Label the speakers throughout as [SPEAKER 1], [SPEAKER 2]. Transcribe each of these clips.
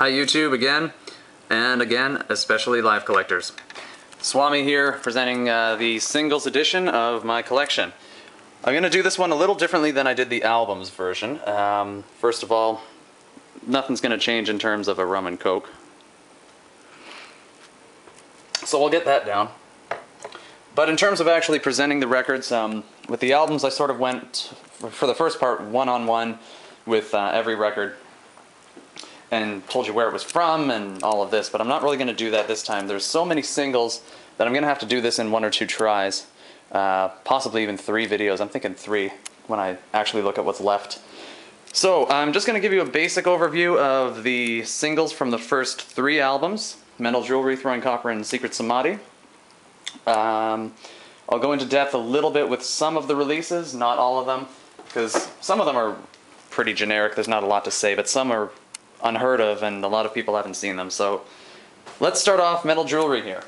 [SPEAKER 1] Hi YouTube again, and again, especially live collectors. Swami here, presenting the singles edition of my collection. I'm going to do this one a little differently than I did the albums version. First of all, nothing's going to change in terms of a rum and coke. So we'll get that down. But in terms of actually presenting the records, with the albums I sort of went, for the first part, one-on-one with every record and told you where it was from and all of this, but I'm not really going to do that this time. There's so many singles that I'm going to have to do this in 1 or 2 tries, possibly even 3 videos. I'm thinking 3 when I actually look at what's left. So I'm just going to give you a basic overview of the singles from the first 3 albums, Metal Jewelry, Throwing Copper, and Secret Samadhi. I'll go into depth a little bit with some of the releases, not all of them, because some of them are pretty generic, there's not a lot to say, but some are unheard of and a lot of people haven't seen them. So let's start off Metal Jewelry here.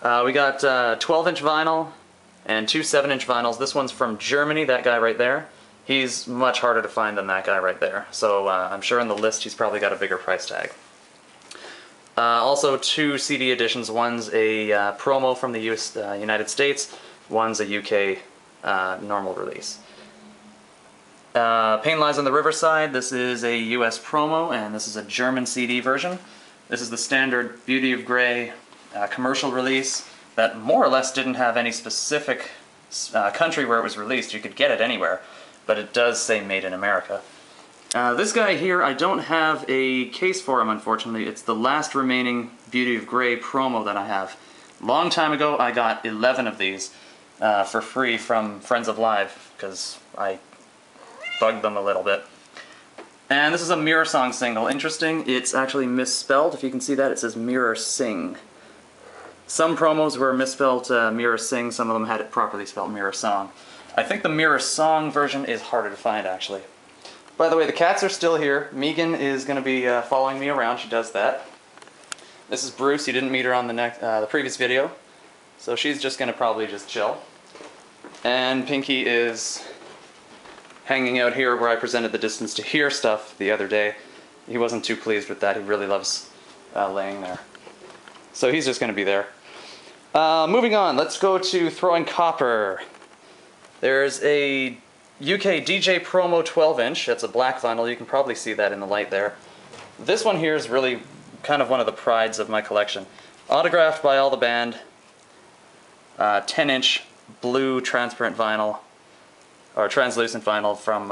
[SPEAKER 1] We got 12-inch vinyl and 2 7-inch vinyls. This one's from Germany, that guy right there. He's much harder to find than that guy right there. So I'm sure in the list he's probably got a bigger price tag. Also 2 CD editions. One's a promo from the United States, one's a UK normal release. Pain Lies on the Riverside, this is a US promo, and this is a German CD version. This is the standard Beauty of Grey commercial release that more or less didn't have any specific country where it was released. You could get it anywhere, but it does say Made in America. This guy here, I don't have a case for him, unfortunately. It's the last remaining Beauty of Grey promo that I have. Long time ago, I got 11 of these for free from Friends of Live, because I bugged them a little bit. And this is a Mirror Song single. Interesting, it's actually misspelled. If you can see that, it says Mirror Sing. Some promos were misspelled Mirror Sing, some of them had it properly spelled Mirror Song. I think the Mirror Song version is harder to find, actually. By the way, the cats are still here. Megan is going to be following me around. She does that. This is Bruce. You didn't meet her on the previous video, so she's just going to probably just chill. And Pinky is hanging out here where I presented the Distance to Here stuff the other day. He wasn't too pleased with that. He really loves laying there. So he's just going to be there. Moving on, let's go to Throwing Copper. There's a UK DJ Promo 12-inch. That's a black vinyl. You can probably see that in the light there. This one here is really kind of one of the prides of my collection. Autographed by all the band. 10-inch blue transparent vinyl, or translucent vinyl from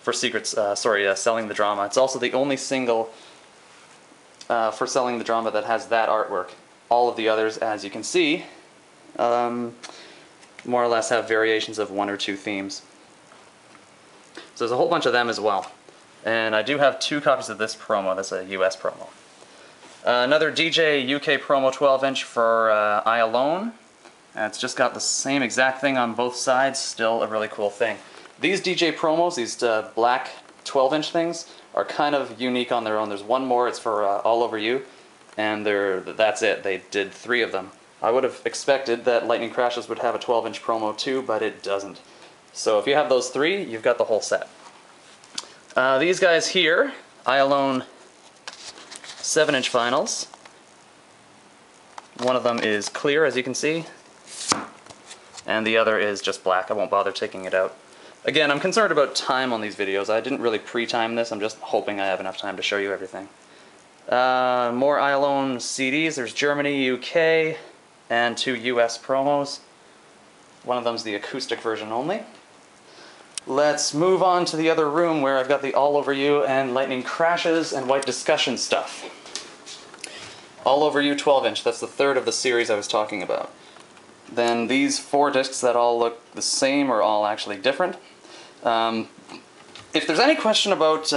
[SPEAKER 1] for Selling the Drama. It's also the only single for Selling the Drama that has that artwork. All of the others, as you can see, more or less have variations of 1 or 2 themes. So there's a whole bunch of them as well. And I do have 2 copies of this promo. That's a US promo. Another DJ UK promo 12-inch for I Alone. It's just got the same exact thing on both sides. Still a really cool thing. These DJ promos, these black 12-inch things, are kind of unique on their own. There's one more, it's for All Over You, and that's it. They did 3 of them. I would have expected that Lightning Crashes would have a 12-inch promo too, but it doesn't. So if you have those 3, you've got the whole set. These guys here, I Alone 7-inch vinyls. One of them is clear, as you can see, and the other is just black. I won't bother taking it out. Again, I'm concerned about time on these videos. I didn't really pre-time this. I'm just hoping I have enough time to show you everything. More I Alone CDs. There's Germany, UK, and 2 US promos. One of them's the acoustic version only. Let's move on to the other room where I've got the All Over You and Lightning Crashes and White Discussion stuff. All Over You 12-inch. That's the 3rd of the series I was talking about. Then these 4 discs that all look the same are all actually different. If there's any question about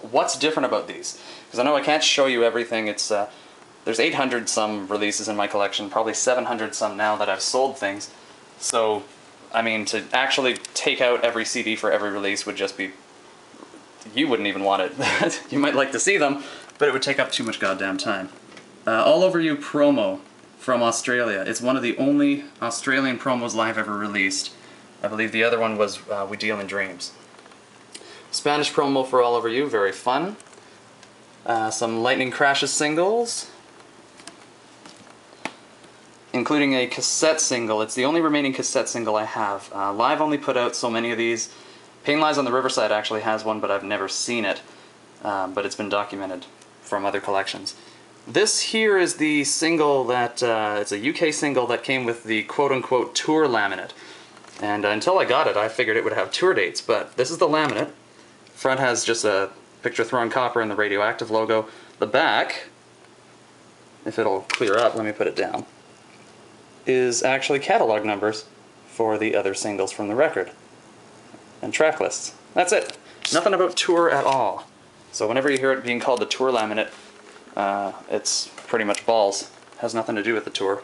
[SPEAKER 1] what's different about these, because I know I can't show you everything, there's 800 some releases in my collection, probably 700 some now that I've sold things. So, I mean, to actually take out every CD for every release would just be, you wouldn't even want it. You might like to see them, but it would take up too much goddamn time. All Over You promo from Australia. It's one of the only Australian promos Live ever released. I believe the other one was We Deal in Dreams. Spanish promo for All Over You, very fun. Some Lightning Crashes singles, including a cassette single. It's the only remaining cassette single I have. Live only put out so many of these. Pain Lies on the Riverside actually has one, but I've never seen it. But it's been documented from other collections. This here is the single that, it's a UK single that came with the quote-unquote tour laminate. And until I got it, I figured it would have tour dates, but this is the laminate. Front has just a picture thrown copper and the Radioactive logo. The back, if it'll clear up, let me put it down, is actually catalog numbers for the other singles from the record. And track lists. That's it. Nothing about tour at all. So whenever you hear it being called the tour laminate, it's pretty much balls. Has nothing to do with the tour.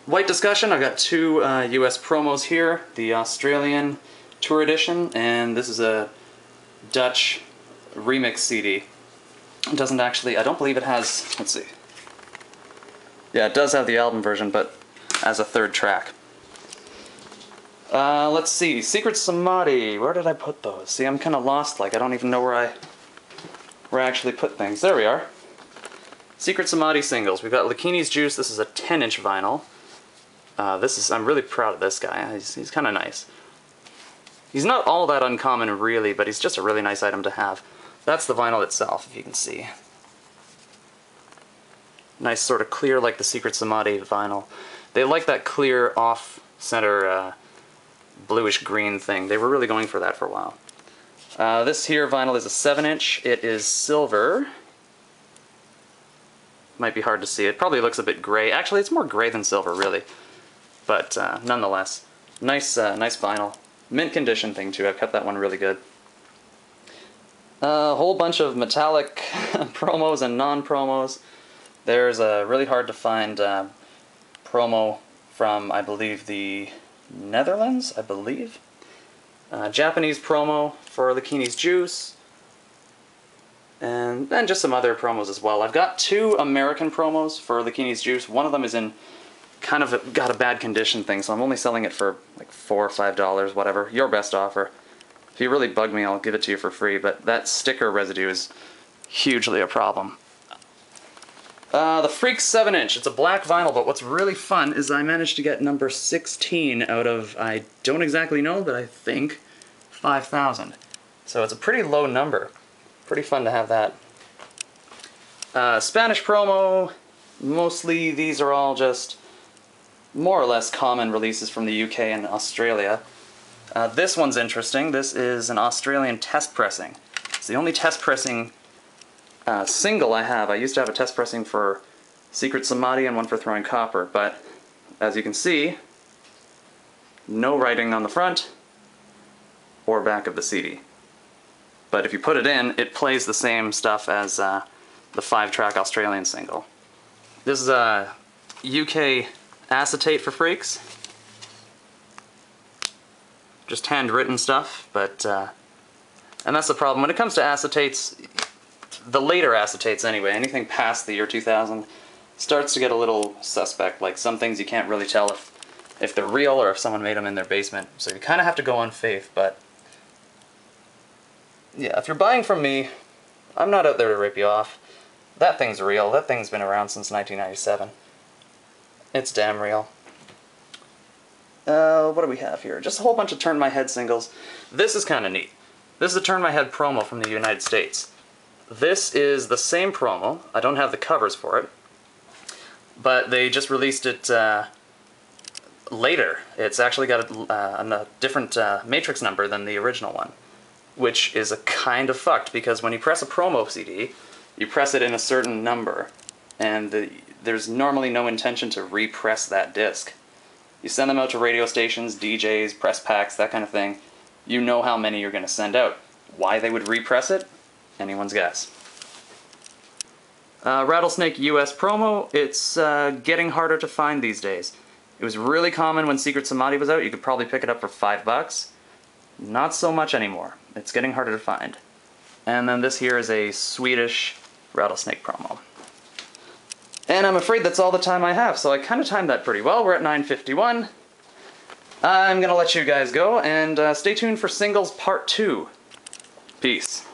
[SPEAKER 1] White Discussion, I've got two US promos here. The Australian Tour Edition, and this is a Dutch remix CD. It doesn't actually, I don't believe it has, let's see. Yeah, it does have the album version, but as a third track. Let's see, Secret Samadhi, where did I put those? See, I'm kind of lost, like I don't even know where I actually put things. There we are. Secret Samadhi singles. We've got Lakini's Juice, this is a 10-inch vinyl. I'm really proud of this guy, he's kind of nice. He's not all that uncommon really, but he's just a really nice item to have. That's the vinyl itself, if you can see. Nice sort of clear like the Secret Samadhi vinyl. They like that clear off-center bluish green thing. They were really going for that for a while. This here vinyl is a 7-inch. It is silver. Might be hard to see. It probably looks a bit gray. Actually, it's more gray than silver, really. But nonetheless, nice vinyl. Mint condition thing too. I've kept that one really good. A whole bunch of metallic promos and non-promos. There's a really hard to find promo from, I believe, the Netherlands, I believe. Japanese promo for Lakini's Juice. And then just some other promos as well. I've got two American promos for Lakini's Juice. One of them is in kind of got a bad condition thing, so I'm only selling it for like $4 or $5, whatever. Your best offer. If you really bug me, I'll give it to you for free, but that sticker residue is hugely a problem. The Freaks 7-inch. It's a black vinyl, but what's really fun is I managed to get number 16 out of, I don't exactly know, but I think 5,000. So it's a pretty low number. Pretty fun to have that. Spanish promo. Mostly these are all just more or less common releases from the UK and Australia. This one's interesting. This is an Australian test pressing. It's the only test pressing single I have. I used to have a test pressing for Secret Samadhi and one for Throwing Copper, but as you can see, no writing on the front or back of the CD. But if you put it in, it plays the same stuff as the 5-track Australian single. This is a UK acetate for Freaks. Just handwritten stuff, but and that's the problem. When it comes to acetates, the later acetates anyway, anything past the year 2000 starts to get a little suspect. Like some things you can't really tell if they're real or if someone made them in their basement. So you kind of have to go on faith, but yeah, if you're buying from me, I'm not out there to rip you off. That thing's real. That thing's been around since 1997. It's damn real. What do we have here? Just a whole bunch of Turn My Head singles. This is kind of neat. This is a Turn My Head promo from the United States. This is the same promo. I don't have the covers for it, but they just released it later. It's actually got a different matrix number than the original one, which is a kind of fucked, because when you press a promo CD, you press it in a certain number, and there's normally no intention to repress that disc. You send them out to radio stations, DJs, press packs, that kind of thing. You know how many you're going to send out. Why they would repress it? Anyone's guess. Rattlesnake US promo. It's getting harder to find these days. It was really common when Secret Samadhi was out. You could probably pick it up for $5. Not so much anymore. It's getting harder to find. And then this here is a Swedish Rattlesnake promo. And I'm afraid that's all the time I have, so I kind of timed that pretty well. We're at 9:51. I'm going to let you guys go, and stay tuned for Singles Part 2. Peace.